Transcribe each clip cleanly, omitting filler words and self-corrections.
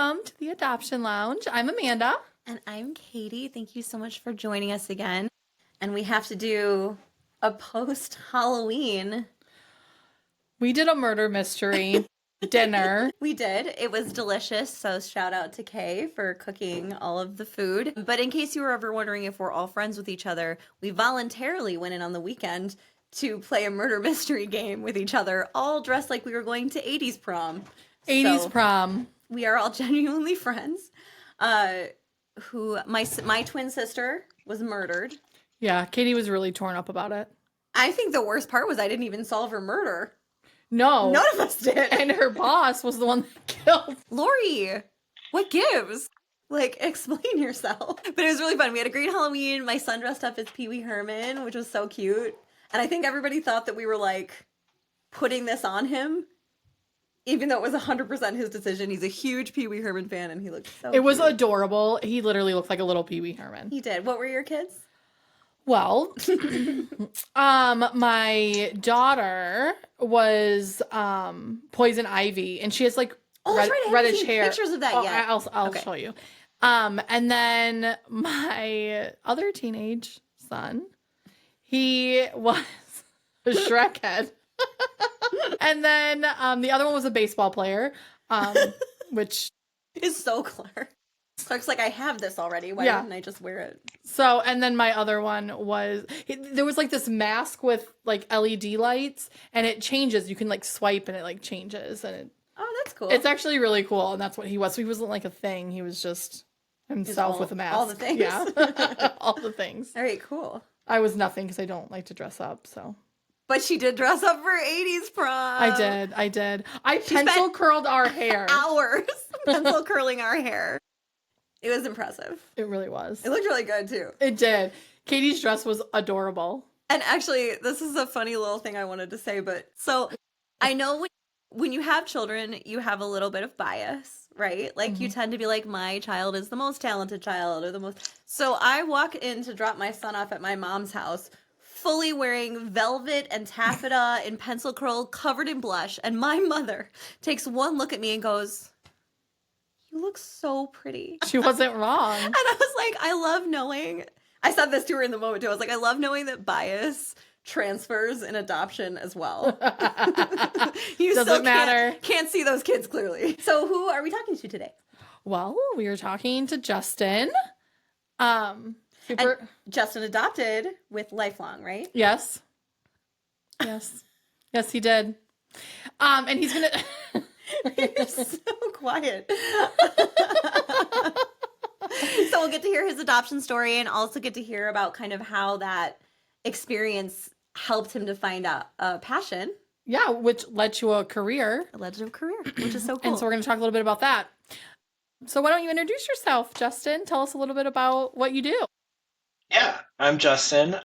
welcome to the Adoption Lounge. I'm Amanda. And I'm Katie. Thank you so much for joining us again. And we have to do a post-Halloween. We did a murder mystery dinner. We did. It was delicious. So shout out to Kay for cooking all of the food. But in case you were ever wondering if we're all friends with each other, we voluntarily went in on the weekend to play a murder mystery game with each other, all dressed like we were going to 80s prom. 80s prom. We are all genuinely friends. My twin sister was murdered. Yeah, Katie was really torn up about it. I think the worst part was I didn't even solve her murder. No. None of us did. And her boss was the one that killed. Lori, what gives? Like, explain yourself. But it was really fun. We had a great Halloween. My son dressed up as Pee Wee Herman, which was so cute. And I think everybody thought that we were, like, putting this on him. Even though it was 100% his decision. He's a huge Pee Wee Herman fan, and he looked so It was cute. Adorable. He literally looked like a little Pee Wee Herman. He did. What were your kids? Well, my daughter was Poison Ivy, and she has like That's right. I haven't reddish seen hair. pictures of that yet. I'll Okay. show you. And then my other teenage son, he was a Shrek head. And then the other one was a baseball player, which is so clever. Looks like I have this already. Why didn't I just wear it? So, and then my other one was, there was like this mask with like LED lights, and it changes. You can like swipe and it like changes. And Oh, that's cool. it's actually really cool. And that's what he was. So he wasn't like a thing. He was just himself with a mask. All the things. Yeah. All the things. All right, cool. I was nothing because I don't like to dress up. So. But she did dress up for 80s prom. I did. I pencil curled our hair. Hours pencil curling our hair. It was impressive. It really was. It looked really good, too. It did. Katie's dress was adorable. And actually, this is a funny little thing I wanted to say, but so I know when you have children, you have a little bit of bias, right? Like you tend to be like, my child is the most talented child or the most. So I walk in to drop my son off at my mom's house, fully wearing velvet and taffeta and pencil curl covered in blush. And my mother takes one look at me and goes, "You look so pretty." She wasn't wrong. And I was like, I love knowing. I said this to her in the moment too. I was like, I love knowing that bias transfers in adoption as well. You Doesn't matter. Can't see those kids clearly. So who are we talking to today? Well, we were talking to Justin. And Justin adopted with Lifelong, right? Yes. Yes, he did. And he's gonna. You're so quiet. So we'll get to hear his adoption story and also get to hear about kind of how that experience helped him to find a passion. Yeah, which led to a career. Which is so cool. And so we're going to talk a little bit about that. So why don't you introduce yourself, Justin? Tell us a little bit about what you do. Yeah, I'm Justin.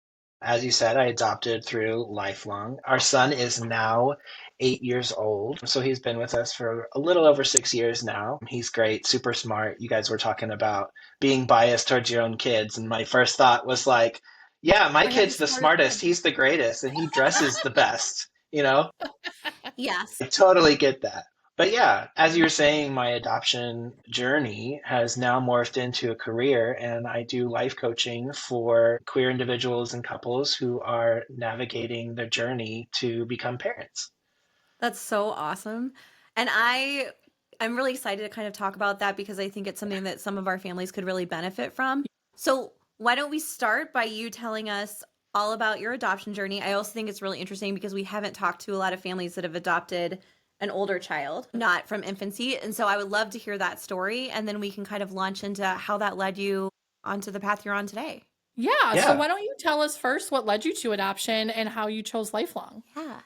As you said, I adopted through Lifelong. Our son is now 8 years old, so he's been with us for a little over 6 years now. He's great, super smart. You guys were talking about being biased towards your own kids, and my first thought was like, yeah, my kid's the smartest, he's the greatest, and he dresses the best, you know? Yes. I totally get that. But yeah, as you were saying, my adoption journey has now morphed into a career, and I do life coaching for queer individuals and couples who are navigating their journey to become parents. That's so awesome. And I'm really excited to kind of talk about that because I think it's something that some of our families could really benefit from. So why don't we start by you telling us all about your adoption journey? I also think it's really interesting because we haven't talked to a lot of families that have adopted an older child, not from infancy. And so I would love to hear that story. And then we can kind of launch into how that led you onto the path you're on today. Yeah. So why don't you tell us first what led you to adoption and how you chose Lifelong? Yeah.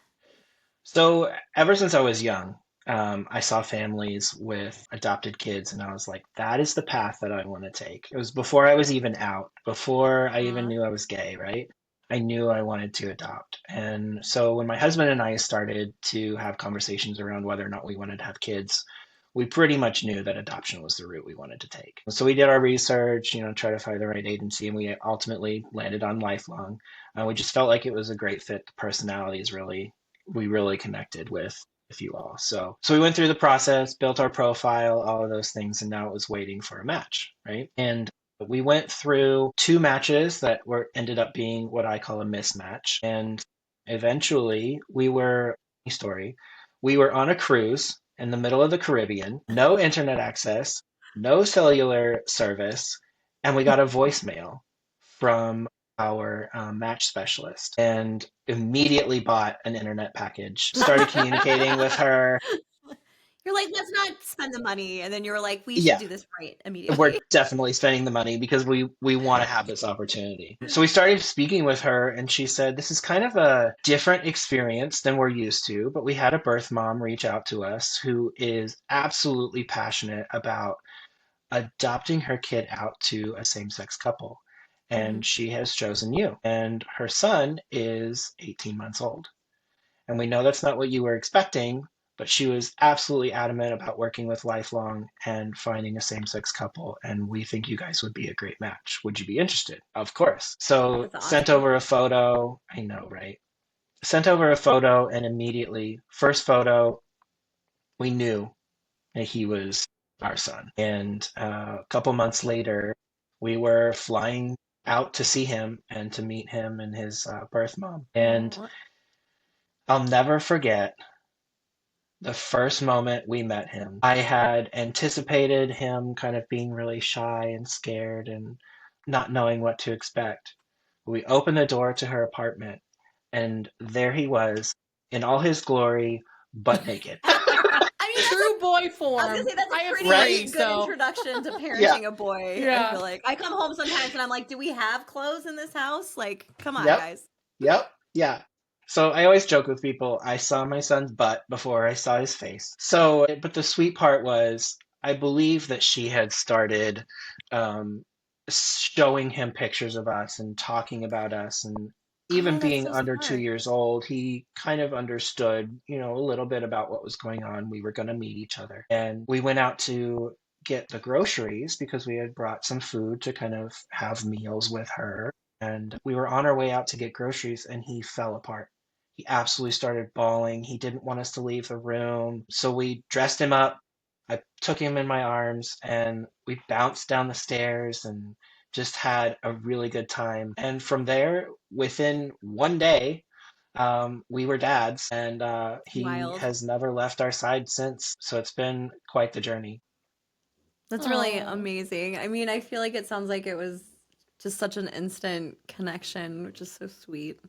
So ever since I was young, I saw families with adopted kids, and I was like, that is the path that I want to take. It was before I was even out, before I even knew I was gay, right? I knew I wanted to adopt. And so when my husband and I started to have conversations around whether or not we wanted to have kids, we pretty much knew that adoption was the route we wanted to take. So we did our research, try to find the right agency, and we ultimately landed on Lifelong. We just felt like it was a great fit. The personalities we really connected with. if you all. So we went through the process, built our profile, all of those things, and now it was waiting for a match, right? And we went through 2 matches that ended up being what I call a mismatch. And eventually we were on a cruise in the middle of the Caribbean, no internet access, no cellular service, and we got a voicemail from our match specialist and immediately bought an internet package, started communicating with her. You're like, let's not spend the money. And then you're like, we should Yeah, do this right we're immediately. definitely spending the money because we want to have this opportunity. So we started speaking with her, and she said, this is kind of a different experience than we're used to, but we had a birth mom reach out to us who is absolutely passionate about adopting her kid out to a same-sex couple. And she has chosen you. And her son is 18 months old. And we know that's not what you were expecting, but she was absolutely adamant about working with Lifelong and finding a same sex couple. And we think you guys would be a great match. Would you be interested? Of course. So That's sent awesome. over a photo. I know, right? Sent over a photo, and immediately, first photo, we knew that he was our son. And a couple months later, we were flying out to see him and to meet him and his birth mom. And Aw. I'll never forget the first moment we met him. I had anticipated him kind of being really shy and scared and not knowing what to expect. We opened the door to her apartment, and there he was in all his glory, butt naked. I mean, True boy I was form. gonna say that's I a have pretty Right? three, good so introduction to Yeah. parenting a boy. I Yeah. feel like I come home sometimes and I'm like, do we have clothes in this house? Like, come on, Yep. guys. Yep. Yeah. So I always joke with people, I saw my son's butt before I saw his face. So, but the sweet part was, I believe that she had started um, showing him pictures of us and talking about us. And even Oh, that's being so under two smart. years old, he kind of understood, a little bit about what was going on. We were going to meet each other. And we went out to get the groceries because we had brought some food to kind of have meals with her. And we were on our way out to get groceries, and he fell apart. He absolutely started bawling. He didn't want us to leave the room. So we dressed him up. I took him in my arms, and we bounced down the stairs and just had a really good time. And from there, within one day, we were dads, and he Wild. has never left our side since. So it's been quite the journey. That's really oh, amazing. I mean, I feel like it sounds like it was just such an instant connection, which is so sweet.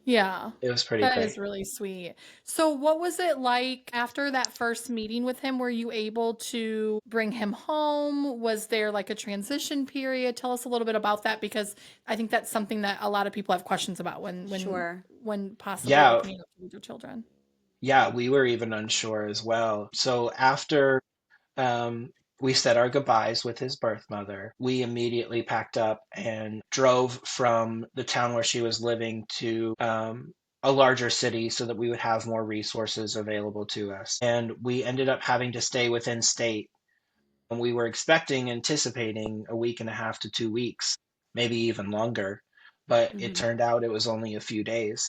yeah. It was pretty That great. is really sweet. So, what was it like after that first meeting with him? Were you able to bring him home? Was there like a transition period? Tell us a little bit about that because I think that's something that a lot of people have questions about Sure. when possibly Yeah, opening up to their children. yeah, we were even unsure as well. So after um, we said our goodbyes with his birth mother, we immediately packed up and drove from the town where she was living to a larger city so that we would have more resources available to us. And we ended up having to stay within state. And we were anticipating a week and a half to 2 weeks, maybe even longer. But it Hmm. turned out it was only a few days,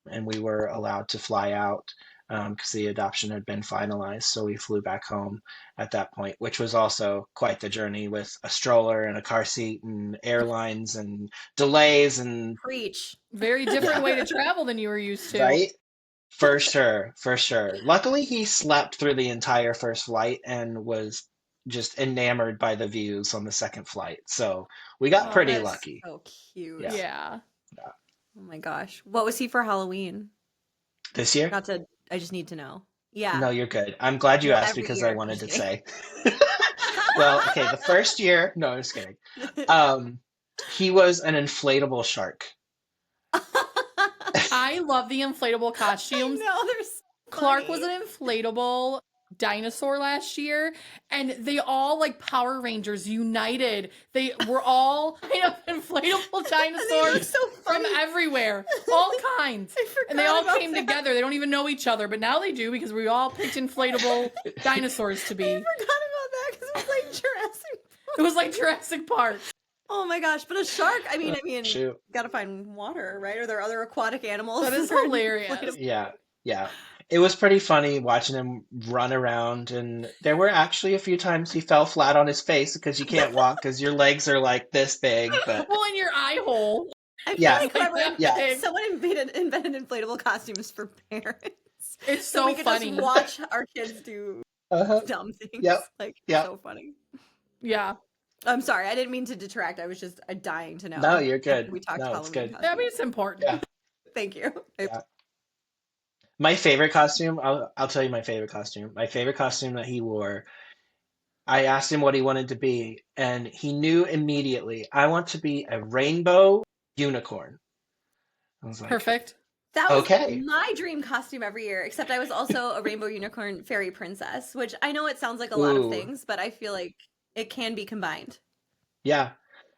and we were allowed to fly out because the adoption had been finalized. So we flew back home at that point, which was also quite the journey with a stroller and a car seat and airlines and delays and Preach. Very different yeah, way to travel than you were used to. right? For sure, for sure. Luckily, he slept through the entire first flight and was just enamored by the views on the second flight. So we got Oh, pretty that's lucky. so Yeah. cute. Yeah. Yeah. Oh my gosh. What was he for Halloween? This year? Not to, I just need to know. Yeah. No, you're good. I'm glad you Well, asked every because I year. I'm wanted just to kidding. say. Well, okay, the first year, no, I'm just kidding. Um, he was an inflatable shark. I love the inflatable I costumes. know, they're so Clark was funny. an inflatable dinosaur last year, and they all like Power Rangers united. They were all kind of inflatable And they look dinosaurs so from funny. everywhere, all kinds. I And they forgot all about came that. together. They don't even know each other, but now they do because we all picked inflatable dinosaurs to I be. forgot about that because it was like Jurassic It was like Jurassic Park. Oh my gosh, but a shark, Shoot. gotta find water, right? Are there other aquatic animals That is that are hilarious. inflatable? Yeah, yeah. it was pretty funny watching him run around, and there were actually a few times he fell flat on his face because you can't walk because your legs are like this big. But Well, in your eye hole. I feel yeah, like whoever yeah, someone invented inflatable costumes for parents, It's so so we could funny. just watch our kids do uh-huh, dumb things. yep, Like yep. so funny. Yeah. I'm sorry, I didn't mean to detract. I was just dying to No, know you're after good. we talked No, it's Halloween good. I mean, costumes. it's important. Yeah, Thank you. yeah. My favorite costume, I'll tell you my favorite costume. My favorite costume that he wore, I asked him what he wanted to be, and he knew immediately, I want to be a rainbow unicorn. I was like, Perfect. That was okay. my dream costume every year, except I was also a rainbow unicorn fairy princess, which I know it sounds like a lot of Ooh, things, but I feel like it can be combined. yeah.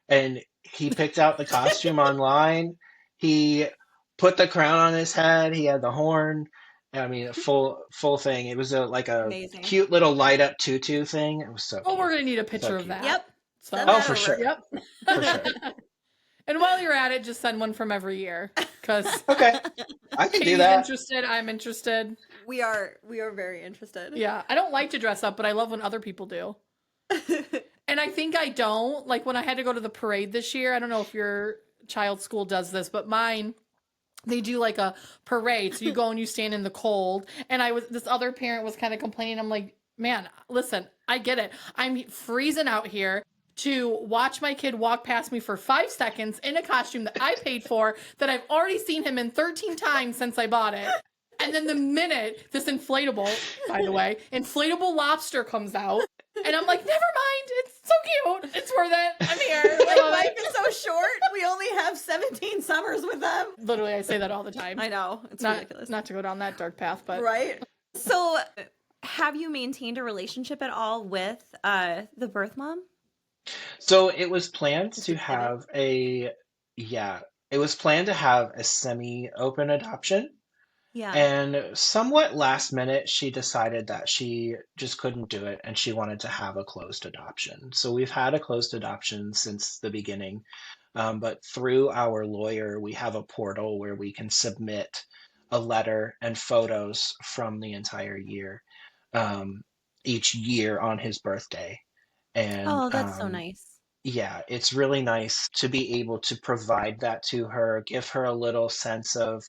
And he picked out the costume online. He put the crown on his head. He had the horn. I mean, a full thing. It was like a Amazing. cute little light up tutu thing. It was so Well, we're cute. gonna need a So picture of cute. that. Yep. Send So, Oh, that for over. sure. yep. For sure. And while you're at it, just send one from every year because Okay. I can do Katie's that. interested. I'm interested. We are very interested. Yeah, I don't like to dress up, but I love when other people do. And I think I don't. Like when I had to go to the parade this year, I don't know if your child's school does this, but mine, they do like a parade. So you go and you stand in the cold. And this other parent was kind of complaining. I'm like, man, listen, I get it. I'm freezing out here to watch my kid walk past me for 5 seconds in a costume that I paid for, that I've already seen him in 13 times since I bought it. And then the minute this inflatable, by the way, inflatable lobster comes out, and I'm like, never mind. It's so cute. It's worth it. I'm here. I Like love life it. is so short. We only have 17 summers with them. Literally, I say that all the time. I know. It's not, ridiculous. Not to go down that dark path, but Right? So, have you maintained a relationship at all with the birth mom? So it was planned Just to excited? have yeah, it was planned to have a semi-open adoption. Yeah. And somewhat last minute, she decided that she just couldn't do it and she wanted to have a closed adoption. So we've had a closed adoption since the beginning. But through our lawyer, we have a portal where we can submit a letter and photos from the entire year, um, each year on his birthday. And Oh, that's so nice. yeah, it's really nice to be able to provide that to her, give her a little sense of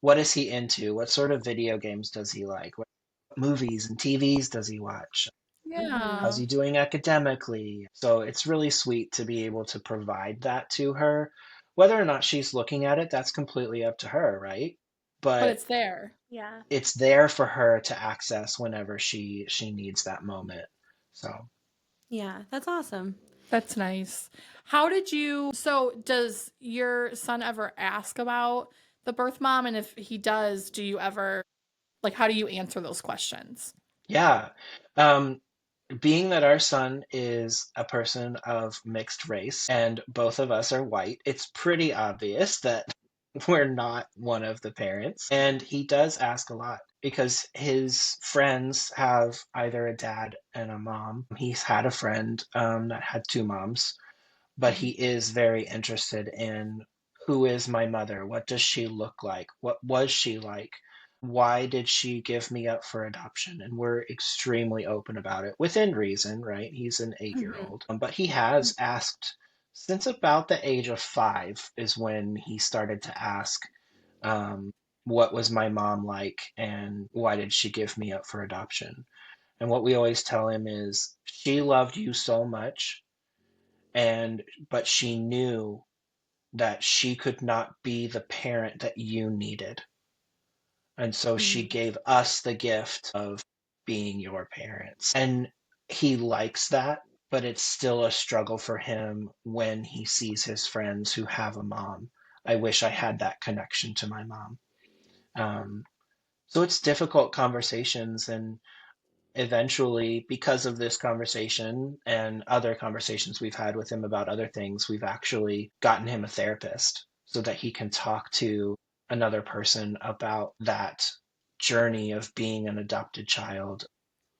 what is he into? What sort of video games does he like? What movies and TVs does he watch? How's yeah. he doing academically? So it's really sweet to be able to provide that to her. Whether or not she's looking at it, that's completely up to her, right? But But it's there. Yeah. it's there for her to access whenever she needs that moment. So Yeah, that's awesome. That's nice. So does your son ever ask about the birth mom? And if he does, do you ever, like, how do you answer those questions? yeah. Um, Being that our son is a person of mixed race and both of us are white, it's pretty obvious that we're not one of the parents. And he does ask a lot because his friends have either a dad and a mom. He's had a friend that had two moms, but he Mhm. is very interested in who is my mother? What does she look like? What was she like? Why did she give me up for adoption? And we're extremely open about it within reason, right? He's an 8 year Mhm. old. But he has asked since about the age of 5 is when he started to ask, um, what was my mom like and why did she give me up for adoption? And what we always tell him is she loved you so much and but she knew that she could not be the parent that you needed. And so she Mhm. gave us the gift of being your parents. And he likes that, but it's still a struggle for him when he sees his friends who have a mom. I wish I had that connection to my mom. Um, so it's difficult conversations, and eventually, because of this conversation and other conversations we've had with him about other things, we've actually gotten him a therapist so that he can talk to another person about that journey of being an adopted child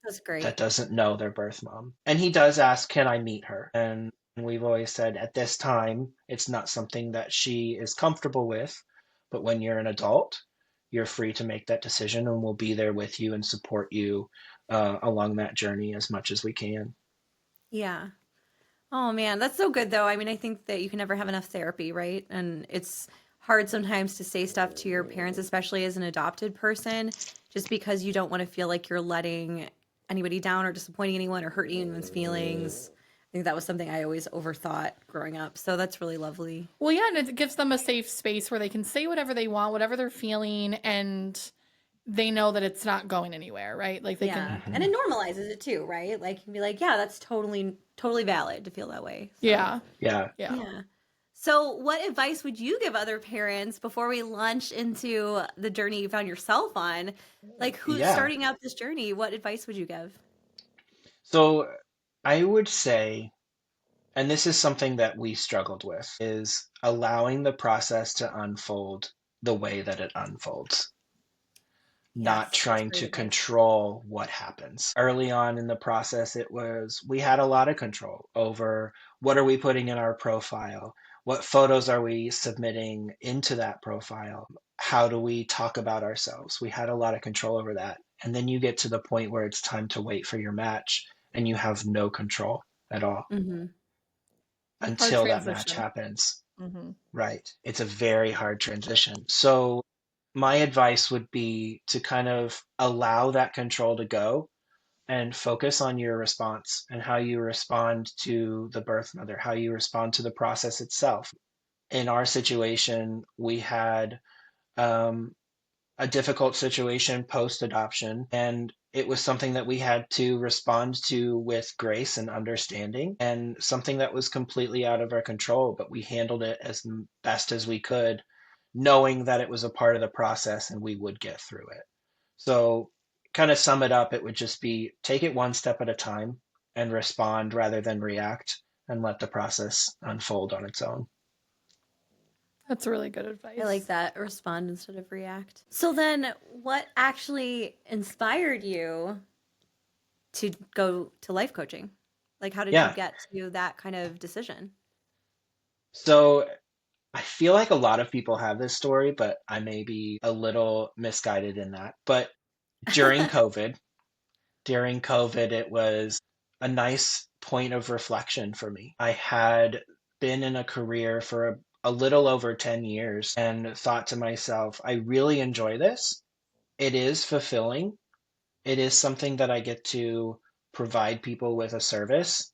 That's that great. doesn't know their birth mom. And he does ask, can I meet her? And we've always said at this time, it's not something that she is comfortable with. But when you're an adult, you're free to make that decision, and we'll be there with you and support you along that journey as much as we can. Yeah. Oh man, that's so good though. I mean, I think that you can never have enough therapy, right? And it's hard sometimes to say stuff to your parents, especially as an adopted person, just because you don't want to feel like you're letting anybody down or disappointing anyone or hurting anyone's feelings. I think that was something I always overthought growing up. So that's really lovely. Well, yeah, and it gives them a safe space where they can say whatever they want, whatever they're feeling, and they know that it's not going anywhere, right? Like they Yeah. can, And Hmm. it normalizes it too, right? Like you can be like, yeah, that's totally valid to feel that way. So yeah, Yeah. yeah. yeah. So, what advice would you give other parents before we launch into the journey you found yourself on? Like, who's Yeah. starting out this journey? What advice would you give? So I would say, and this is something that we struggled with, is allowing the process to unfold the way that it unfolds, not Yes, that's trying great to advice. control what happens. Early on in the process, we had a lot of control over what are we putting in our profile? What photos are we submitting into that profile? How do we talk about ourselves? We had a lot of control over that. And then you get to the point where it's time to wait for your match and you have no control at all Mm-hmm. Hard until that match transition. happens. Hmm. Right. It's a very hard transition. So my advice would be to kind of allow that control to go and focus on your response and how you respond to the birth mother, how you respond to the process itself. In our situation, we had um, a difficult situation post adoption, and it was something that we had to respond to with grace and understanding, and something that was completely out of our control, but we handled it as best as we could, knowing that it was a part of the process and we would get through it. So, kind of sum it up, it would just be take it one step at a time and respond rather than react and let the process unfold on its own. That's really good I like advice. that. Respond instead of react. So, then what actually inspired you to go to life coaching? Like, how did you Yeah. get to that kind of decision? So, I feel like a lot of people have this story, but I may be a little misguided in that. But during COVID, during COVID, it was a nice point of reflection for me. I had been in a career for a little over 10 years and thought to myself, I really enjoy this. It is fulfilling. It is something that I get to provide people with a service.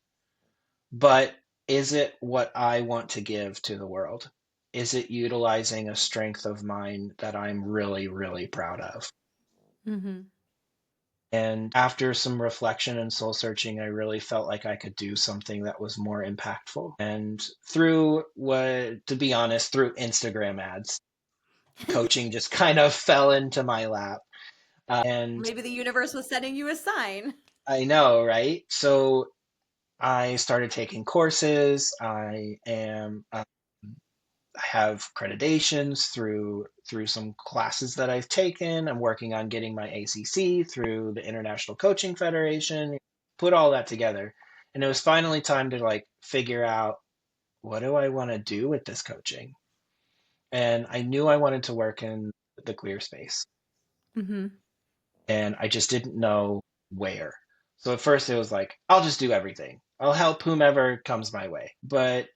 But is it what I want to give to the world? Is it utilizing a strength of mine that I'm really, really proud of? Mm-hmm. And after some reflection and soul searching, I really felt like I could do something that was more impactful. And through what, to be honest, through Instagram ads, coaching just kind of fell into my lap. And Maybe the universe was sending you a sign. I know, right? So I started taking courses. I have accreditations through some classes that I've taken. I'm working on getting my ACC through the International Coaching Federation. Put all that together, and it was finally time to like figure out what do I want to do with this coaching. And I knew I wanted to work in the queer space, Mm-hmm. and I just didn't know where. So at first it was like, I'll just do everything. I'll help whomever comes my way. But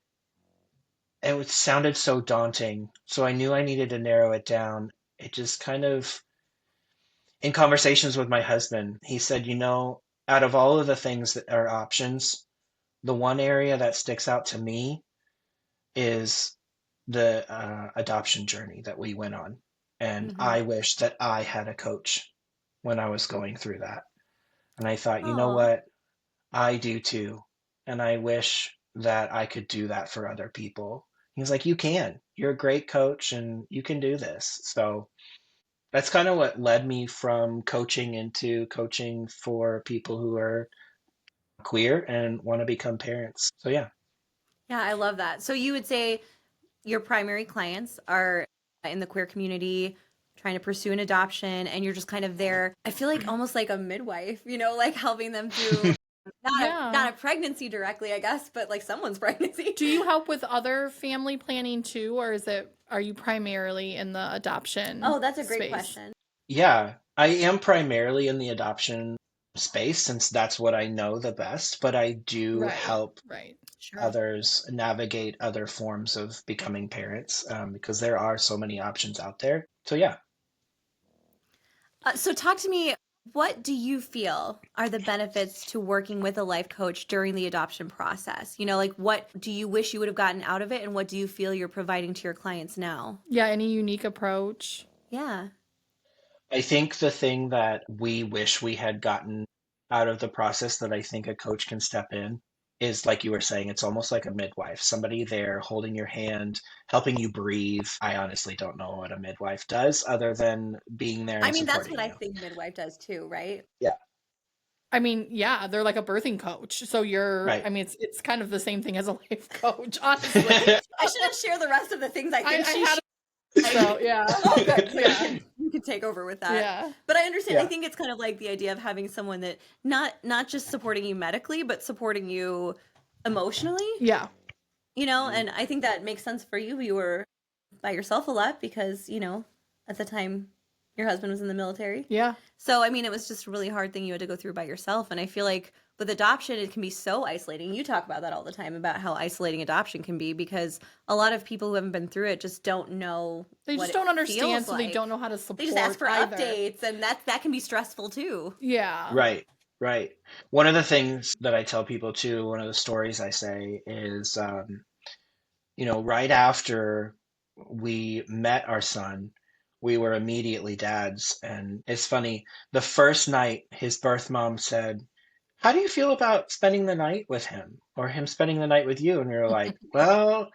it sounded so daunting. So I knew I needed to narrow it down. It just kind of, in conversations with my husband, he said, out of all of the things that are options, the one area that sticks out to me is the adoption journey that we went on. And Mm-hmm. I wish that I had a coach when I was going through that. And I thought, you know Oh, what? I do too. And I wish that I could do that for other people. He's like, you can. You're a great coach and you can do this. So that's kind of what led me from coaching into coaching for people who are queer and want to become parents. So yeah. yeah, I love that. So you would say your primary clients are in the queer community trying to pursue an adoption and you're just kind of there. I feel like almost like a midwife, like helping them through not Yeah. a pregnancy directly, I guess, but like someone's pregnancy. Do you help with other family planning too, or are you primarily in the adoption Oh, that's a great space? question. Yeah, I am primarily in the adoption space since that's what I know the best, but I do Right, help right. Sure. others navigate other forms of becoming parents because there are so many options out there. So, yeah. So talk to me, what do you feel are the benefits to working with a life coach during the adoption process? You know, like what do you wish you would have gotten out of it and what do you feel you're providing to your clients now? Yeah, any unique approach? Yeah. I think the thing that we wish we had gotten out of the process that I think a coach can step in is like you were saying, it's almost like a midwife, somebody there holding your hand, helping you breathe. I honestly don't know what a midwife does other than being there I and mean, that's supporting what I you. think midwife does too, right? Yeah, I mean, yeah, they're like a birthing coach. So right. I mean, it's kind of the same thing as a life coach, honestly. I shouldn't share the rest of the things I think I she had should. so yeah. Oh, good. So Yeah. you can take over with that. Yeah. But I understand. I Yeah. think it's kind of like the idea of having someone that not just supporting you medically, but supporting you emotionally. Yeah. You know, Mhm. and I think that makes sense for you. You were by yourself a lot because, you know, at the time your husband was in the military. Yeah. So, I mean, it was just a really hard thing you had to go through by yourself. And I feel like with adoption, it can be so isolating. You talk about that all the time about how isolating adoption can be because a lot of people who haven't been through it just don't know They what just it don't understand, feels so they like. don't know how to They just ask support for either. updates, and that can be stressful too. Yeah. Right, right. One of the things that I tell people too, one of the stories I say is, right after we met our son, we were immediately dads. And it's funny, the first night his birth mom said, how do you feel about spending the night with him or him spending the night with you? And we were like, well,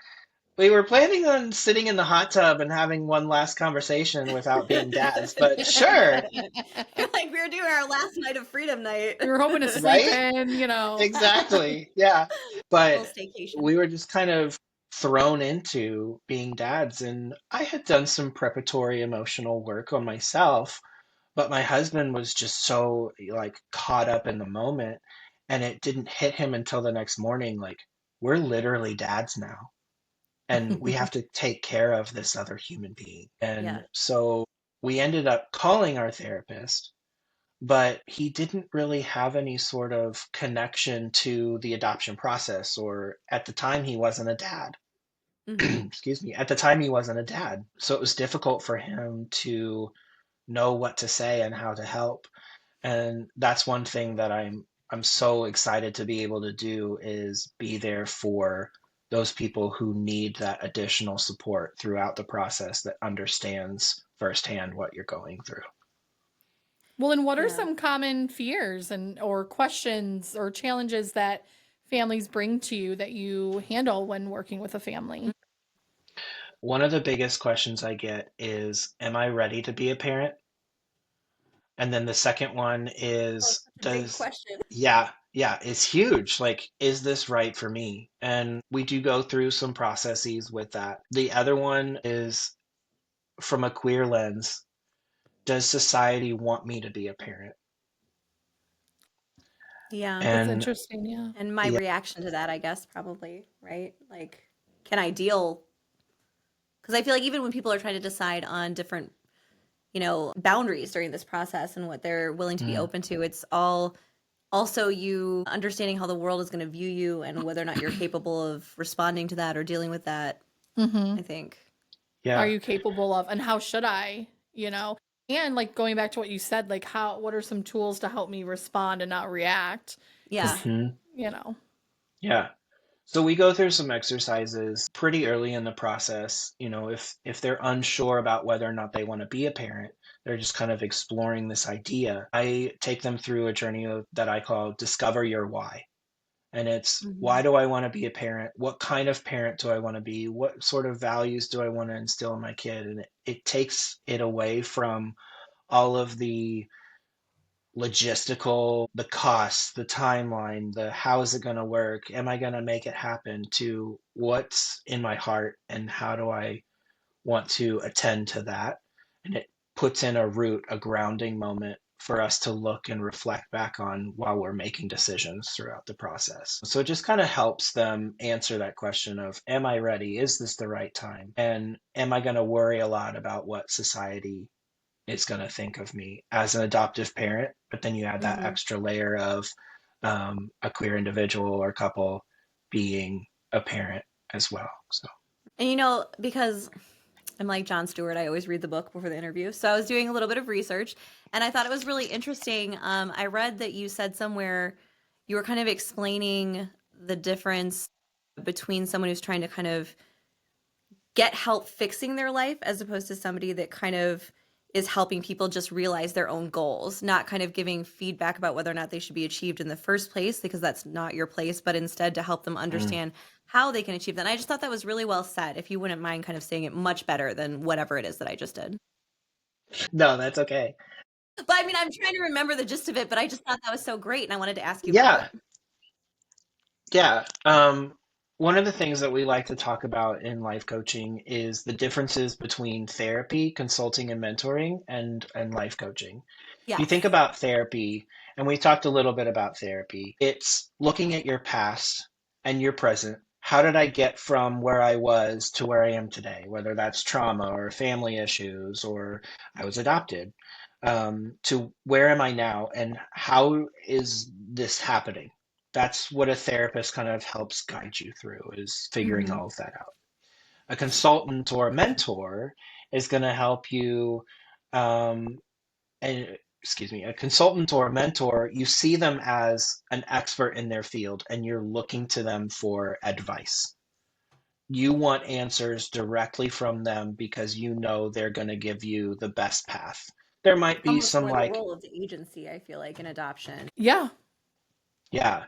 we were planning on sitting in the hot tub and having one last conversation without being dads, but sure, You're like, we were doing our last night of freedom night. We were hoping to sleep right? in. Exactly. Yeah. Little But staycation. we were just kind of thrown into being dads, and I had done some preparatory emotional work on myself, but my husband was just so like caught up in the moment, and it didn't hit him until the next morning like we're literally dads now, and we have to take care of this other human being. And Yeah. so we ended up calling our therapist, but he didn't really have any sort of connection to the adoption process, or at the time he wasn't a dad. Hmm. Excuse me. At the time he wasn't a dad. So it was difficult for him to know what to say and how to help. And that's one thing that I'm so excited to be able to do is be there for those people who need that additional support throughout the process that understands firsthand what you're going through. Well, and what are Yeah. some common fears or questions or challenges that families bring to you that you handle when working with a family? One of the biggest questions I get is, am I ready to be a parent? And then the second one Oh, is, such a big question. yeah, it's huge. Like, is this right for me? And we do go through some processes with that. The other one is from a queer lens, does society want me to be a parent? Yeah. That's And interesting. Yeah. And my yeah, reaction to that, I guess, probably, right? Like, can I deal? Because I feel like even when people are trying to decide on different, you know, boundaries during this process and what they're willing to be mm, open to, it's all also you understanding how the world is going to view you and whether or not you're capable of responding to that or dealing with that, Mm-hmm. I think. Are yeah, you capable of, and how should I, And like going back to what you said, like what are some tools to help me respond and not react? Yeah. Because, mhm, you know, yeah. So we go through some exercises pretty early in the process. If they're unsure about whether or not they want to be a parent, they're just kind of exploring this idea. I take them through a journey that I call Discover Your Why. And it's, Hmm. why do I want to be a parent? What kind of parent do I want to be? What sort of values do I want to instill in my kid? And it takes it away from all of the logistical, the costs, the timeline, the how is it going to work? Am I going to make it happen, to what's in my heart and how do I want to attend to that? And it puts in a root, a grounding moment for us to look and reflect back on while we're making decisions throughout the process. So it just kind of helps them answer that question of, am I ready? Is this the right time? And am I going to worry a lot about what society is going to think of me as an adoptive parent? But then you add that extra layer of a queer individual or couple being a parent as well. So, And because I'm like Jon Stewart, I always read the book before the interview. So I was doing a little bit of research and I thought it was really interesting. I read that you said somewhere you were kind of explaining the difference between someone who's trying to kind of get help fixing their life as opposed to somebody that kind of is helping people just realize their own goals, not kind of giving feedback about whether or not they should be achieved in the first place, because that's not your place, but instead to help them understand how they can achieve that. And I just thought that was really well said. If you wouldn't mind kind of saying it much better than whatever it is that I just did. no, that's okay. But I mean, I'm trying to remember the gist of it, but I just thought that was so great and I wanted to ask you about Yeah. it. Yeah. One of the things that we like to talk about in life coaching is the differences between therapy, consulting, and mentoring and life coaching. If you Yes. think about therapy, and we talked a little bit about therapy, it's looking at your past and your present. How did I get from where I was to where I am today? Whether that's trauma or family issues or I was adopted, to where am I now and how is this happening? That's what a therapist kind of helps guide you through, is figuring Mm-hmm. all of that out. A consultant or a mentor is going to help you, um, and excuse me, a consultant or a mentor, you see them as an expert in their field and you're looking to them for advice. You want answers directly from them because you know they're going to give you the best path. There might be Almost some more the like, role of the agency, I feel like, in adoption. Yeah. yeah,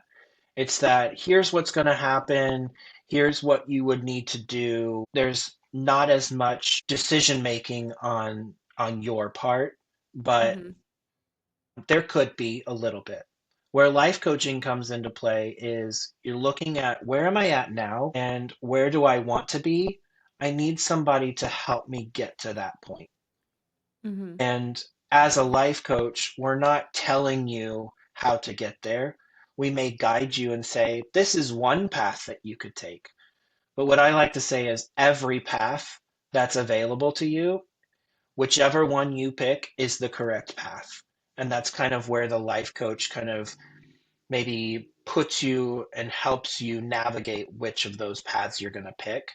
it's that here's what's going to happen, here's what you would need to do. There's not as much decision making on your part, but Mm-hmm. there could be a little bit. Where life coaching comes into play is you're looking at, where am I at now and where do I want to be? I need somebody to help me get to that point. Mm-hmm. And as a life coach, we're not telling you how to get there. We may guide you and say, this is one path that you could take. But what I like to say is every path that's available to you, whichever one you pick is the correct path. And that's kind of where the life coach kind of maybe puts you and helps you navigate which of those paths you're going to pick.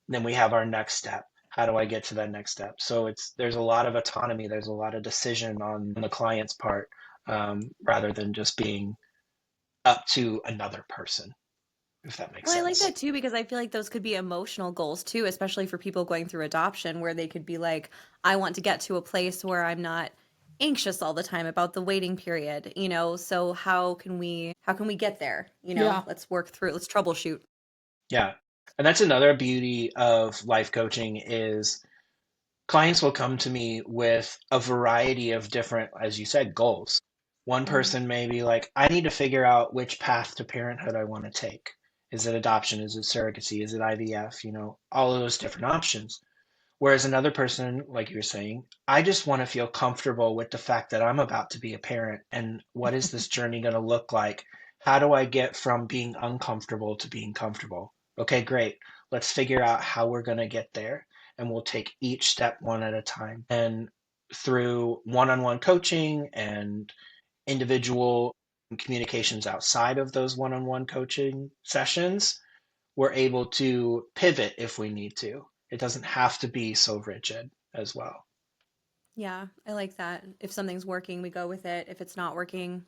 And then we have our next step. How do I get to that next step? So there's a lot of autonomy. There's a lot of decision on the client's part, rather than just being up to another person, if that makes Well, I like sense. that too because I feel like those could be emotional goals too, especially for people going through adoption, where they could be like, I want to get to a place where I'm not anxious all the time about the waiting period. So how can we get there? Yeah. Let's work through, let's troubleshoot. Yeah. And that's another beauty of life coaching is clients will come to me with a variety of different, as you said, goals. One Mm-hmm. person may be like, I need to figure out which path to parenthood I want to take. Is it adoption? Is it surrogacy? Is it IVF? All of those different options. Whereas another person, like you were saying, I just want to feel comfortable with the fact that I'm about to be a parent and what is this journey going to look like? How do I get from being uncomfortable to being comfortable? Okay, great. Let's figure out how we're going to get there. And we'll take each step one at a time. And through one on one coaching and individual communications outside of those one on one coaching sessions, we're able to pivot if we need to. It doesn't have to be so rigid as well. Yeah, I like that. If something's working, we go with it. If it's not working,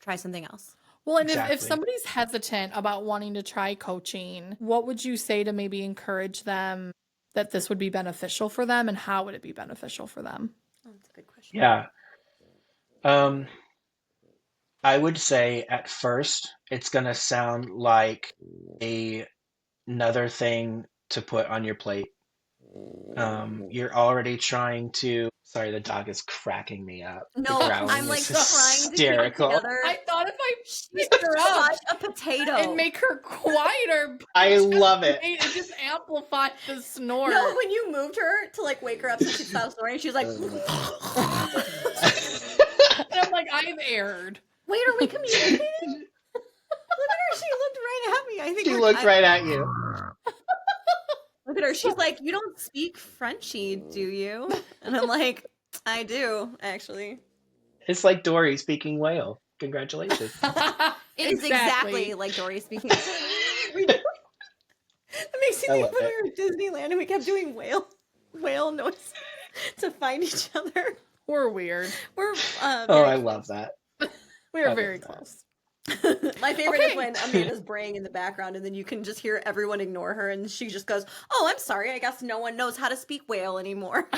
try something else. Well, and if Exactly. somebody's hesitant about wanting to try coaching, what would you say to maybe encourage them that this would be beneficial for them, and how would it be beneficial for them? Oh, that's a good question. Yeah. Um, I would say at first it's going to sound like another thing to put on your plate. You're already trying to. Sorry, the dog is cracking me up. The No, I'm growling like is trying to keep it hysterical. together. I thought if I She's picked her up such a potato. and make her quieter, but I love it. it just amplified the snort. No, when you moved her to like wake her up so she'd stop snoring, she was like, And I'm like I've erred. Wait, are we communicating? Look at her. She looked right at me. I think She looked right at you. Look at her. She's like, you don't speak Frenchy, do you? And I'm like, I do, actually. It's like Dory speaking whale. Congratulations. It is exactly like Dory speaking. It makes I me love think when it. we were at Disneyland and we kept doing whale noise to find each other. We're weird. We're Oh, I love that. We are I very love that. close. My favorite Okay. is when Amanda's braying in the background and then you can just hear everyone ignore her and she just goes, "Oh, I'm sorry. I guess no one knows how to speak whale anymore."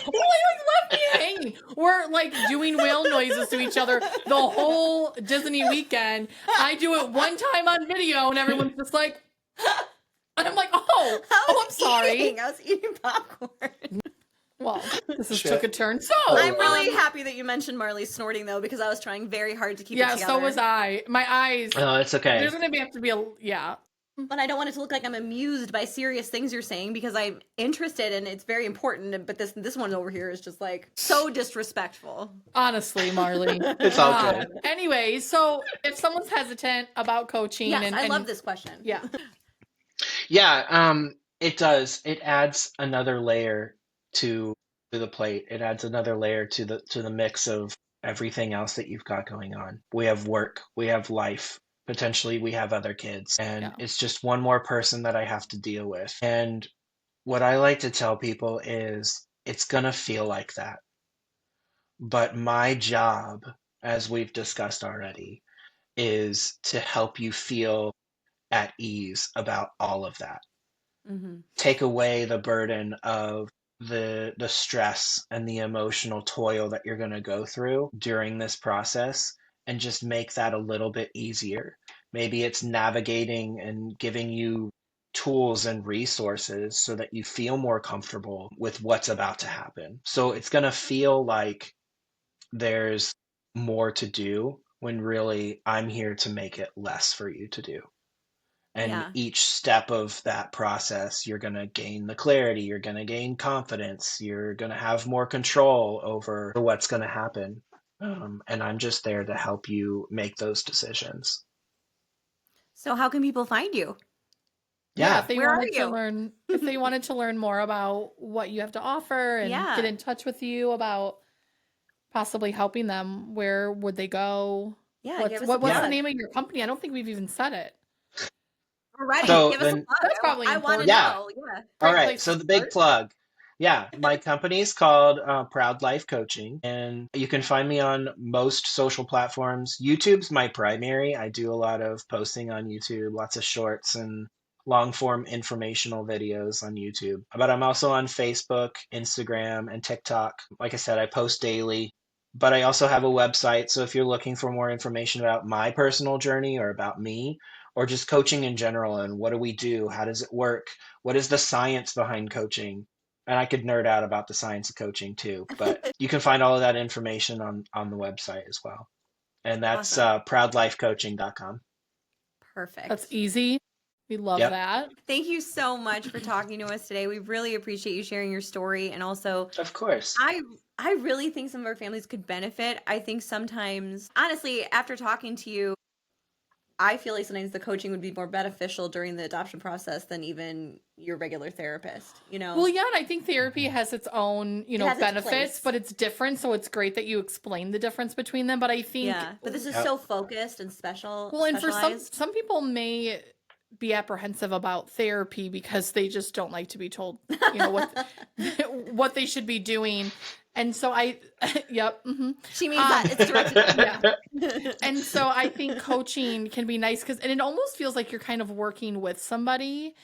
Well, you left me hanging. We're like doing whale noises to each other the whole Disney weekend. I do it one time on video, and everyone's just like, and I'm like, oh, I'm sorry. I was eating popcorn. Well, this has Shit. took a turn. So I'm really happy that you mentioned Marley snorting though, because I was trying very hard to keep it together. so was I. My eyes. Oh, it's okay. There's gonna have to be a But I don't want it to look like I'm amused by serious things you're saying because I'm interested and it's very important. But this one over here is just like so disrespectful. honestly, Marley. It's all good. Anyway, so if someone's hesitant about coaching, Yes, and I love this question. Yeah. Yeah, it does. It adds another layer to the plate. It adds another layer to the mix of everything else that you've got going on. We have work, we have life, potentially we have other kids, and it's just one more person that I have to deal with. And what I like to tell people is it's gonna feel like that. But my job, as we've discussed already, is to help you feel at ease about all of that. Mm-hmm. Take away the burden of the stress and the emotional toil that you're going to go through during this process and just make that a little bit easier. Maybe it's navigating and giving you tools and resources so that you feel more comfortable with what's about to happen. So it's going to feel like there's more to do when really I'm here to make it less for you to do. And each step of that process, you're going to gain the clarity, you're going to gain confidence, you're going to have more control over what's going to happen. And I'm just there to help you make those decisions. So how can people find you? Yeah. If they Where wanted are to you? learn, if they wanted to learn more about what you have to offer and get in touch with you about possibly helping them, where would they go? Yeah, What's give us the a plug. name of your company? I don't think we've even said it. Alrighty, So give us a then- plug. That's probably I want to important. know. Yeah. Great All right. place So to the big start. plug. Yeah, my company's called Proud Life Coaching, and you can find me on most social platforms. YouTube's my primary. I do a lot of posting on YouTube, lots of shorts and long form informational videos on YouTube. But I'm also on Facebook, Instagram, and TikTok. Like I said, I post daily. But I also have a website. So if you're looking for more information about my personal journey or about me, or just coaching in general and what do we do? How does it work? What is the science behind coaching? And I could nerd out about the science of coaching too, but you can find all of that information on the website as well. And that's proudlifecoaching.com. Perfect. That's easy. We love Yep. that. Thank you so much for talking to us today. We really appreciate you sharing your story, and also Of course. I really think some of our families could benefit. I think sometimes, honestly, after talking to you, I feel like sometimes the coaching would be more beneficial during the adoption process than even your regular therapist, you know? Well, yeah, and I think therapy has its own, It has its benefits, place. but it's different. So it's great that you explain the difference between them. But I think, Yeah, but this is Yep. so focused and special. well, and for specialized. some people may be apprehensive about therapy because they just don't like to be told, what what they should be doing. And so yep. Mm-hmm. She means that it's directed. Yeah. And so I think coaching can be nice and it almost feels like you're kind of working with somebody,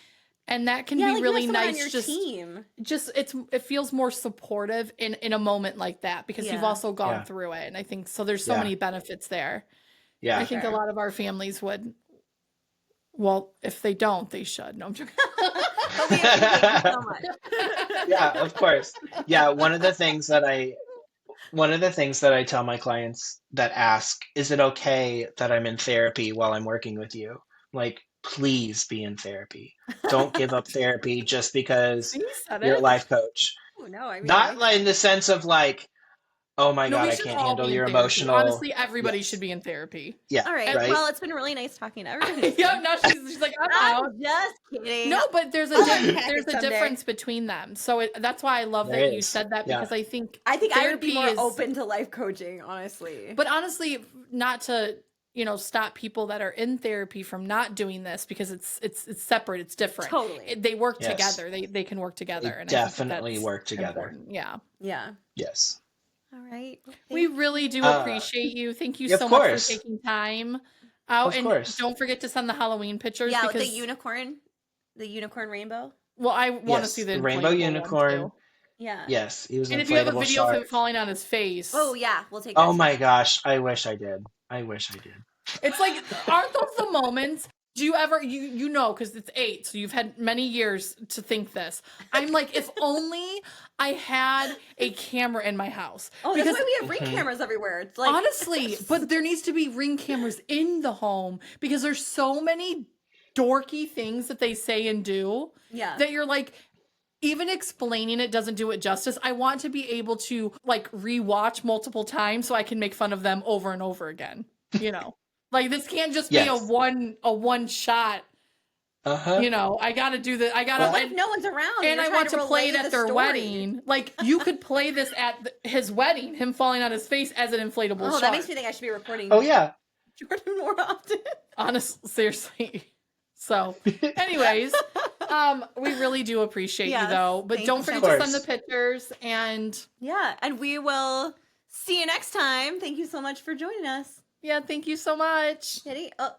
and that can be like really you have someone nice. on your team. It feels more supportive in a moment like that because you've Yeah. also gone Yeah. through it, and I think so. There's so Yeah. many benefits there. Yeah. I think a lot of our families would. Well, if they don't, they should. No, I'm joking. But we thank you so much. Yeah, of course. Yeah, one of the things that I tell my clients that ask, is it okay that I'm in therapy while I'm working with you? Like, please be in therapy. Don't give up therapy just because You said you're a it. life coach. Oh, no, I mean, Not like in the sense of like, Oh my No, God, we I should can't all handle be in your therapy. emotional. Honestly, everybody should Yes. be in therapy. Yeah, All right. right? Well, it's been really nice talking to everybody. Yeah, now she's like, I'm out. I'm just kidding. No, but there's a I'll unpack there's it a someday. difference between them. So that's why I love There that you is. said that, Yeah. because I think I think I would therapy be more is open to life coaching, honestly. But honestly, not to, stop people that are in therapy from not doing this, because it's separate, it's different. Totally. They work Yes. together. They can work together, They and I think definitely that's work together. important. Yeah. Yeah. Yes. All right. Well, We thank really you. do appreciate you. Thank you Of so much for course. taking time out. Of And course. don't forget to send the Halloween pictures, Yeah, with because the unicorn rainbow. well, I want to Yes. see the The rainbow inflatable one unicorn. too. Yeah. Yes. He was an And if you have a inflatable video of him shark. falling on his face, Oh yeah, we'll take that. Oh too. my gosh. I wish I did. I wish I did. it's like, aren't those the moments? Do you ever, because it's 8, so you've had many years to think this. I'm like, if only I had a camera in my house. Oh, that's Because why we have ring cameras everywhere. It's like honestly, but there needs to be ring cameras in the home, because there's so many dorky things that they say and do yeah. that you're like, even explaining it doesn't do it justice. I want to be able to like rewatch multiple times so I can make fun of them over and over again. Like, this can't just be a Yes. one shot. Uh-huh. I gotta do the, But what if no one's around? and You're I trying want to play it relay at the their story. wedding. Like, you could play this at his wedding, him falling on his face as an inflatable Oh, shark. that makes me think I should be recording Oh yeah. Jordan more often. Honestly, seriously. So, anyways, we really do appreciate you, Yes, though. But thank don't you forget so to much. send the pictures. And Yeah, and we will see you next time. Thank you so much for joining us. yeah, thank you so much. Kitty. Oh.